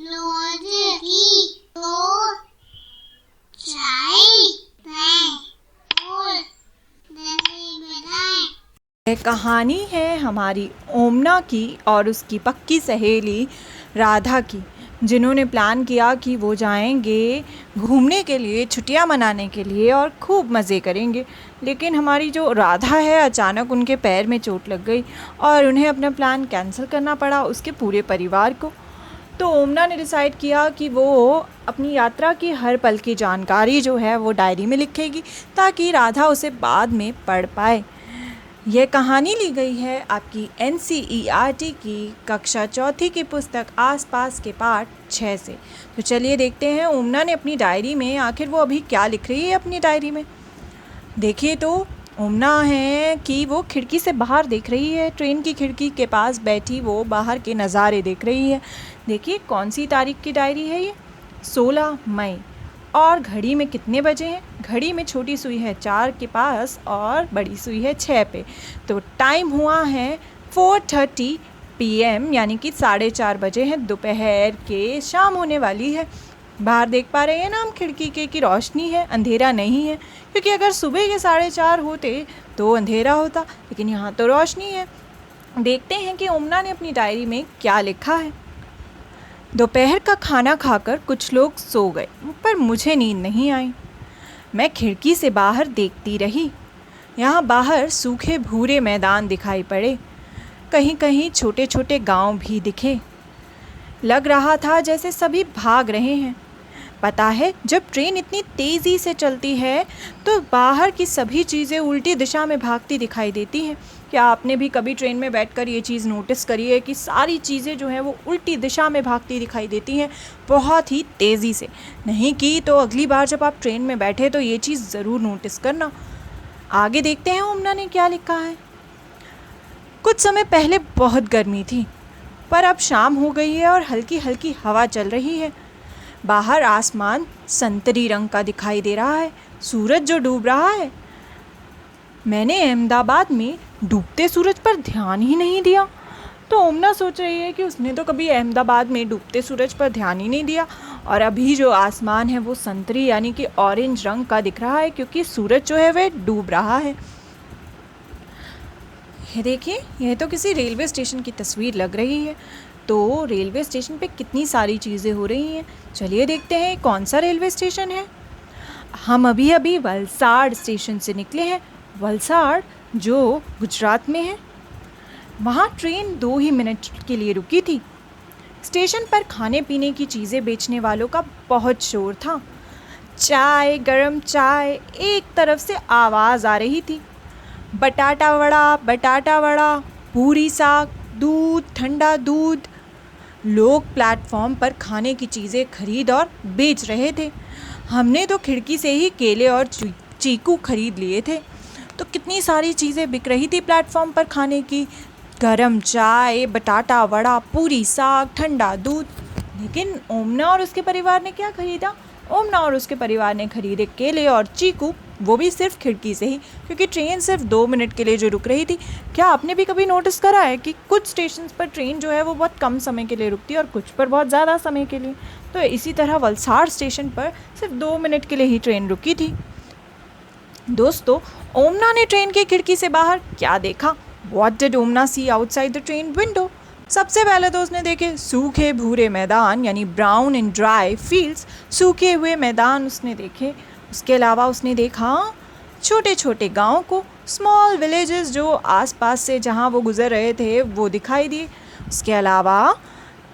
रोज की तो चाय और यह कहानी है हमारी ओमना की और उसकी पक्की सहेली राधा की, जिन्होंने प्लान किया कि वो जाएंगे घूमने के लिए, छुट्टियां मनाने के लिए और खूब मज़े करेंगे। लेकिन हमारी जो राधा है, अचानक उनके पैर में चोट लग गई और उन्हें अपना प्लान कैंसिल करना पड़ा, उसके पूरे परिवार को। तो ओमना ने डिसाइड किया कि वो अपनी यात्रा की हर पल की जानकारी जो है वो डायरी में लिखेगी, ताकि राधा उसे बाद में पढ़ पाए। यह कहानी ली गई है आपकी NCERT की कक्षा चौथी की पुस्तक आसपास के पाठ 6 से। तो चलिए देखते हैं ओमना ने अपनी डायरी में आखिर वो अभी क्या लिख रही है अपनी डायरी में। देखिए तो ओमना है कि वो खिड़की से बाहर देख रही है, ट्रेन की खिड़की के पास बैठी वो बाहर के नज़ारे देख रही है। देखिए कौन सी तारीख की डायरी है ये, 16 मई। और घड़ी में कितने बजे हैं? घड़ी में छोटी सुई है 4 के पास और बड़ी सुई है 6 पे। तो टाइम हुआ है 4:30 PM, यानी कि 4:30 बजे हैं दोपहर के, शाम होने वाली है। बाहर देख पा रहे हैं ना हम खिड़की के कि रोशनी है, अंधेरा नहीं है, क्योंकि अगर सुबह के 4:30 होते तो अंधेरा होता, लेकिन यहाँ तो रोशनी है। देखते हैं कि ओमना ने अपनी डायरी में क्या लिखा है। दोपहर का खाना खाकर कुछ लोग सो गए, पर मुझे नींद नहीं आई। मैं खिड़की से बाहर देखती रही। यहाँ बाहर सूखे भूरे मैदान दिखाई पड़े, कहीं कहीं छोटे छोटे गांव भी दिखे। लग रहा था जैसे सभी भाग रहे हैं। पता है, जब ट्रेन इतनी तेज़ी से चलती है तो बाहर की सभी चीज़ें उल्टी दिशा में भागती दिखाई देती हैं। क्या आपने भी कभी ट्रेन में बैठकर ये चीज़ नोटिस करी है कि सारी चीज़ें जो हैं वो उल्टी दिशा में भागती दिखाई देती हैं, बहुत ही तेज़ी से? नहीं की तो अगली बार जब आप ट्रेन में बैठे तो ये चीज़ ज़रूर नोटिस करना। आगे देखते हैं ओमना ने क्या लिखा है। कुछ समय पहले बहुत गर्मी थी, पर अब शाम हो गई है और हल्की हल्की हवा चल रही है। बाहर आसमान संतरी रंग का दिखाई दे रहा है, सूरज जो डूब रहा है। मैंने अहमदाबाद में डूबते सूरज पर ध्यान ही नहीं दिया। तो ओमना सोच रही है कि उसने तो कभी अहमदाबाद में डूबते सूरज पर ध्यान ही नहीं दिया, और अभी जो आसमान है वो संतरी यानी कि ऑरेंज रंग का दिख रहा है, क्योंकि सूरज जो है वह डूब रहा है। ये देखिए, यह तो किसी रेलवे स्टेशन की तस्वीर लग रही है। तो रेलवे स्टेशन पे कितनी सारी चीज़ें हो रही हैं। चलिए देखते हैं कौन सा रेलवे स्टेशन है। हम अभी अभी वलसाड़ स्टेशन से निकले हैं। वलसाड़ जो गुजरात में है। वहाँ ट्रेन 2 ही मिनट के लिए रुकी थी। स्टेशन पर खाने पीने की चीज़ें बेचने वालों का बहुत शोर था। चाय, गरम चाय, एक तरफ से आवाज़ आ रही थी। बटाटा वड़ा, पूरी साग, दूध, ठंडा दूध। लोग प्लेटफॉर्म पर खाने की चीज़ें खरीद और बेच रहे थे। हमने तो खिड़की से ही केले और चीकू खरीद लिए थे। तो कितनी सारी चीज़ें बिक रही थी प्लेटफॉर्म पर खाने की, गरम चाय, बटाटा वड़ा, पूरी साग, ठंडा दूध। लेकिन ओमना और उसके परिवार ने क्या खरीदा? ओमना और उसके परिवार ने खरीदे केले और चीकू, वो भी सिर्फ खिड़की से ही, क्योंकि ट्रेन सिर्फ 2 मिनट के लिए जो रुक रही थी। क्या आपने भी कभी नोटिस करा है कि कुछ स्टेशन पर ट्रेन जो है वो बहुत कम समय के लिए रुकती है और कुछ पर बहुत ज़्यादा समय के लिए? तो इसी तरह वलसाड़ स्टेशन पर सिर्फ 2 मिनट के लिए ही ट्रेन रुकी थी। दोस्तों, ओमना ने ट्रेन की खिड़की से बाहर क्या देखा? What did Omana see outside the train window? सबसे पहले तो उसने देखे सूखे भूरे मैदान, यानी ब्राउन एंड ड्राई फील्ड्स, सूखे हुए मैदान उसने देखे। उसके अलावा उसने देखा छोटे छोटे गाँव को, स्मॉल विलेजेस जो आसपास से जहाँ वो गुजर रहे थे वो दिखाई दिए। उसके अलावा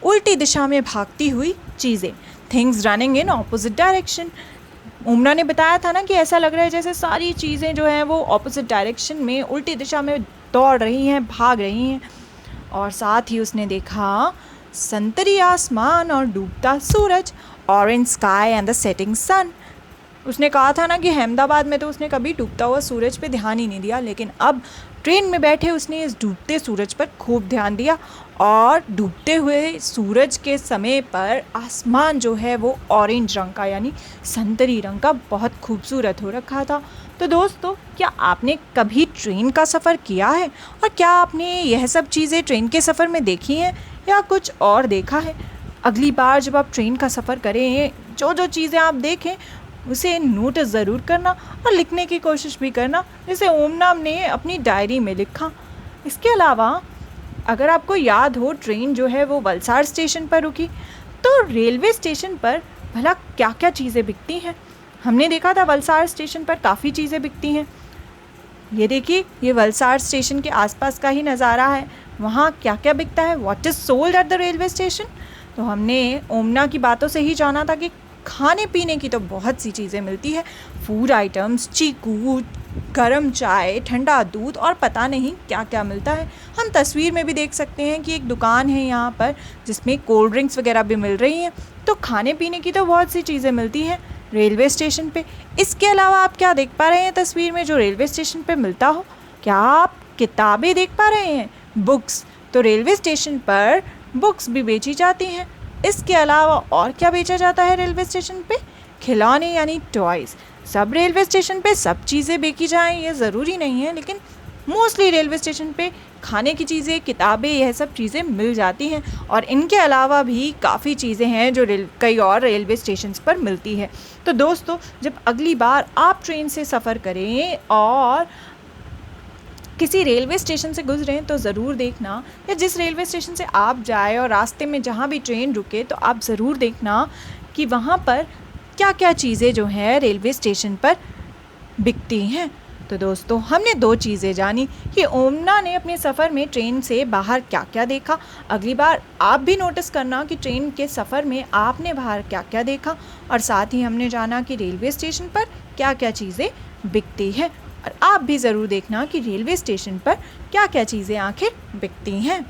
उल्टी दिशा में भागती हुई चीज़ें, things running in opposite direction. Omna ने बताया था ना कि ऐसा लग रहा है जैसे सारी चीज़ें जो हैं वो ऑपोजिट डायरेक्शन में, उल्टी दिशा में दौड़ रही हैं, भाग रही हैं। और साथ ही उसने देखा संतरी आसमान और डूबता सूरज, orange sky and the setting sun. उसने कहा था ना कि अहमदाबाद में तो उसने कभी डूबता हुआ सूरज पे ध्यान ही नहीं दिया, लेकिन अब ट्रेन में बैठे उसने इस डूबते सूरज पर खूब ध्यान दिया। और डूबते हुए सूरज के समय पर आसमान जो है वो ऑरेंज रंग का, यानी संतरी रंग का, बहुत खूबसूरत हो रखा था। तो दोस्तों, क्या आपने कभी ट्रेन का सफ़र किया है? और क्या आपने यह सब चीज़ें ट्रेन के सफ़र में देखी हैं या कुछ और देखा है? अगली बार जब आप ट्रेन का सफ़र करें, जो जो चीज़ें आप देखें उसे नोटिस ज़रूर करना और लिखने की कोशिश भी करना, जैसे ओमनाम ने अपनी डायरी में लिखा। इसके अलावा अगर आपको याद हो, ट्रेन जो है वो वलसाड स्टेशन पर रुकी, तो रेलवे स्टेशन पर भला क्या क्या चीज़ें बिकती हैं। हमने देखा था वलसाड स्टेशन पर काफ़ी चीज़ें बिकती हैं। ये देखिए, ये वलसाड स्टेशन के आसपास का ही नज़ारा है। वहाँ क्या क्या बिकता है, what is sold at the railway station. तो हमने ओमना की बातों से ही जाना था कि खाने पीने की तो बहुत सी चीज़ें मिलती है। फूड आइटम्स, चीकू, गरम चाय, ठंडा दूध और पता नहीं क्या क्या मिलता है। हम तस्वीर में भी देख सकते हैं कि एक दुकान है यहाँ पर जिसमें कोल्ड ड्रिंक्स वगैरह भी मिल रही हैं। तो खाने पीने की तो बहुत सी चीज़ें मिलती हैं रेलवे स्टेशन पे। इसके अलावा आप क्या देख पा रहे हैं तस्वीर में जो रेलवे स्टेशन पे मिलता हो? क्या आप किताबें देख पा रहे हैं? बुक्स। तो रेलवे स्टेशन पर बुक्स भी बेची जाती हैं। इसके अलावा और क्या बेचा जाता है रेलवे स्टेशन पे? खिलौने यानी टॉयज़। सब रेलवे स्टेशन पे सब चीज़ें बेची जाएं ये ज़रूरी नहीं है, लेकिन मोस्टली रेलवे स्टेशन पे खाने की चीज़ें, किताबें, यह सब चीज़ें मिल जाती हैं। और इनके अलावा भी काफ़ी चीज़ें हैं जो कई और रेलवे स्टेशन पर मिलती है। तो दोस्तों, जब अगली बार आप ट्रेन से सफ़र करें और किसी रेलवे स्टेशन से गुजरें तो ज़रूर देखना, या जिस रेलवे स्टेशन से आप जाए और रास्ते में जहाँ भी ट्रेन रुके तो आप ज़रूर देखना कि वहाँ पर क्या क्या चीज़ें जो हैं रेलवे स्टेशन पर बिकती हैं। तो दोस्तों, हमने 2 चीज़ें जानी कि ओमना ने अपने सफ़र में ट्रेन से बाहर क्या क्या देखा। अगली बार आप भी नोटिस करना कि ट्रेन के सफ़र में आपने बाहर क्या क्या देखा। और साथ ही हमने जाना कि रेलवे स्टेशन पर क्या क्या चीज़ें बिकती हैं। और आप भी ज़रूर देखना कि रेलवे स्टेशन पर क्या क्या चीज़ें आखिर बिकती हैं।